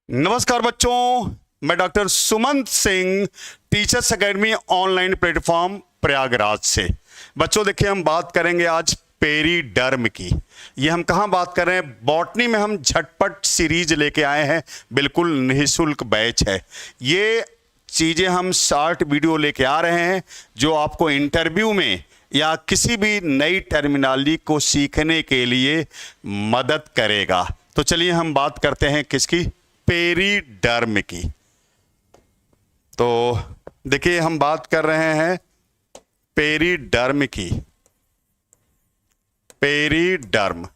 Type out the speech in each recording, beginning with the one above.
नमस्कार बच्चों, मैं doctor Sumant Singh, teachers academy online platform Prayagraj से। बच्चों देखिए, हम बात करेंगे आज पेरीडर्म की। ये हम कहाँ बात कर रहे हैं? बॉटनी में हम झटपट सीरीज लेके आए हैं, बिल्कुल निःशुल्क बैच है। ये चीज़ें हम शॉर्ट वीडियो लेके आ रहे हैं जो आपको इंटरव्यू में या किसी भी नई टर्मिनोलॉजी को सीखने के लिए मदद करेगा। तो चलिए हम बात करते हैं किसकी? पेरीडर्म की। तो देखिए, हम बात कर रहे हैं पेरीडर्म की। पेरीडर्म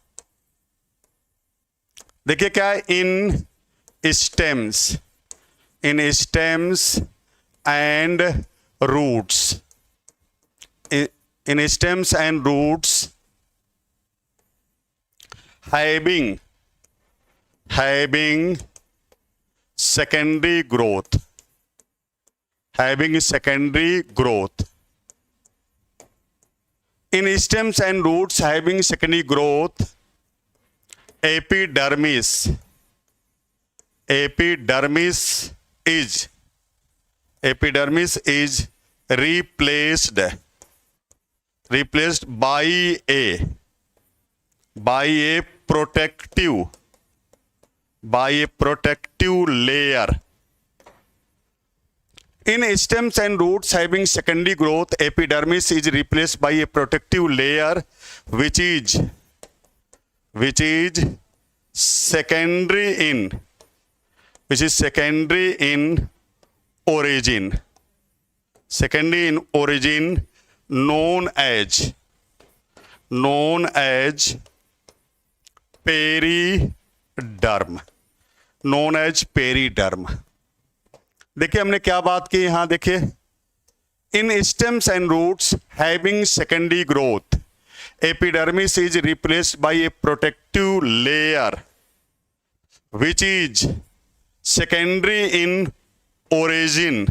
देखिए क्या है? In stems and roots, in stems and roots having secondary growth, in stems and roots having secondary growth, epidermis is replaced by a protective layer. In stems and roots having secondary growth, epidermis is replaced by a protective layer which is secondary in origin, known as periderm. देखिए हमने क्या बात की यहां, देखिए in stems and roots having secondary growth, epidermis is replaced by a protective layer which is secondary in origin,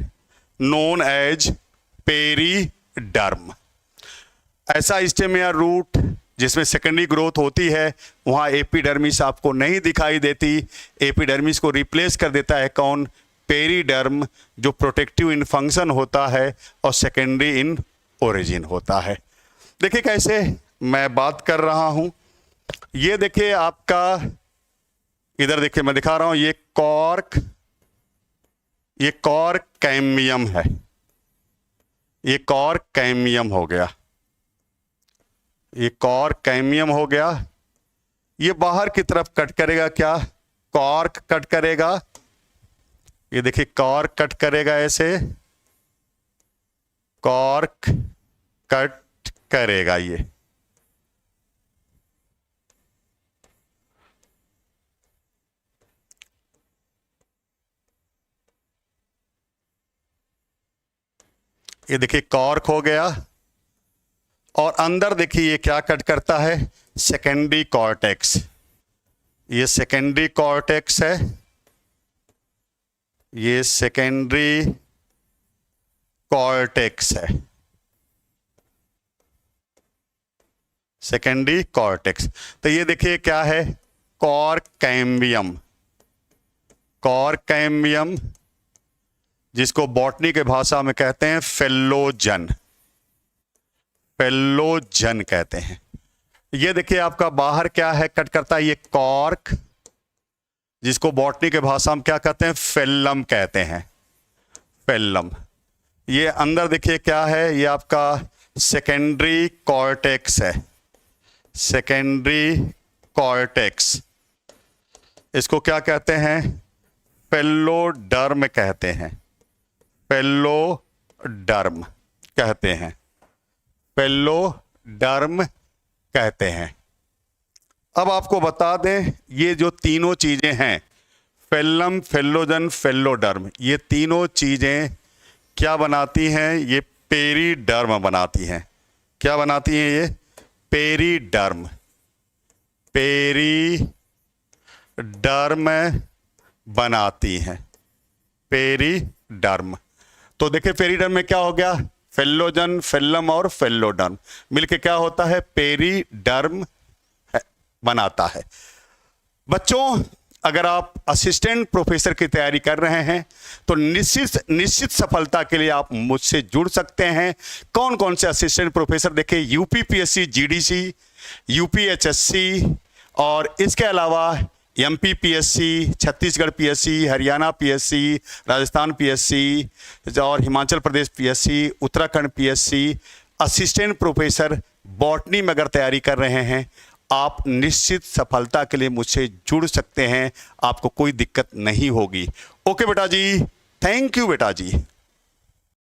known as periderm. ऐसा stem या root जिसमें सेकेंडरी ग्रोथ होती है, वहाँ एपिडर्मिस आपको नहीं दिखाई देती। एपिडर्मिस को रिप्लेस कर देता है कौन? पेरीडर्म, जो प्रोटेक्टिव इन फंक्शन होता है और सेकेंडरी इन ओरिजिन होता है। देखिए कैसे मैं बात कर रहा हूँ। ये देखिए आपका, इधर देखिए मैं दिखा रहा हूँ, ये कॉर्क कैम्बियम है। ये कॉर्क कैम्बियम हो गया, ये कॉर्क कैम्बियम हो गया। ये बाहर की तरफ कट करेगा, क्या? कॉर्क कट करेगा। ये देखिए कॉर्क कट करेगा, ऐसे कॉर्क कट करेगा। ये देखिए कॉर्क हो गया। और अंदर देखिए ये क्या कट करता है? Secondary cortex. ये सेकेंडरी कॉर्टेक्स है, ये सेकेंडरी कॉर्टेक्स है, सेकेंडरी कॉर्टेक्स। तो ये देखिए क्या है? कॉर्क कैम्बियम, जिसको बॉटनी के भाषा में कहते हैं फेलोजन कहते हैं। ये देखिए आपका बाहर क्या है? कट करता है ये कॉर्क, जिसको बॉटनी के भाषा में क्या कहते हैं? फेल्लम कहते हैं, फेल्लम। ये अंदर देखिए क्या है? ये आपका सेकेंडरी कॉर्टेक्स है, सेकेंडरी कॉर्टेक्स। इसको क्या कहते हैं? फेलोडर्म कहते हैं, फेलोडर्म कहते हैं, फेलोडर्म कहते हैं। अब आपको बता दें, ये जो तीनों चीजें हैं, फेल्लम, फेलोजन, फेलोडर्म, ये तीनों चीजें क्या बनाती हैं? ये पेरीडर्म बनाती हैं। क्या बनाती हैं ये? पेरीडर्म बनाती हैं, पेरीडर्म। तो देखिए पेरीडर्म में क्या हो गया? फेलोजन, फेल्लम और फेलोडर्म मिलके क्या होता है? पेरीडर्म बनाता है। बच्चों अगर आप असिस्टेंट प्रोफेसर की तैयारी कर रहे हैं तो निश्चित सफलता के लिए आप मुझसे जुड़ सकते हैं। कौन कौन से असिस्टेंट प्रोफेसर? देखिए, यूपीपीएससी जीडीसी, यूपीएचएससी, और इसके अलावा MP PSC, Chhattisgarh PSC, Haryana PSC, Rajasthan PSC और Himachal Pradesh PSC, Uttarakhand PSC. Assistant professor botany में अगर तैयारी कर रहे हैं, आप निश्चित सफलता के लिए मुझसे जुड़ सकते हैं, आपको कोई दिक्कत नहीं होगी। ओके बेटा जी, थैंक यू बेटा जी।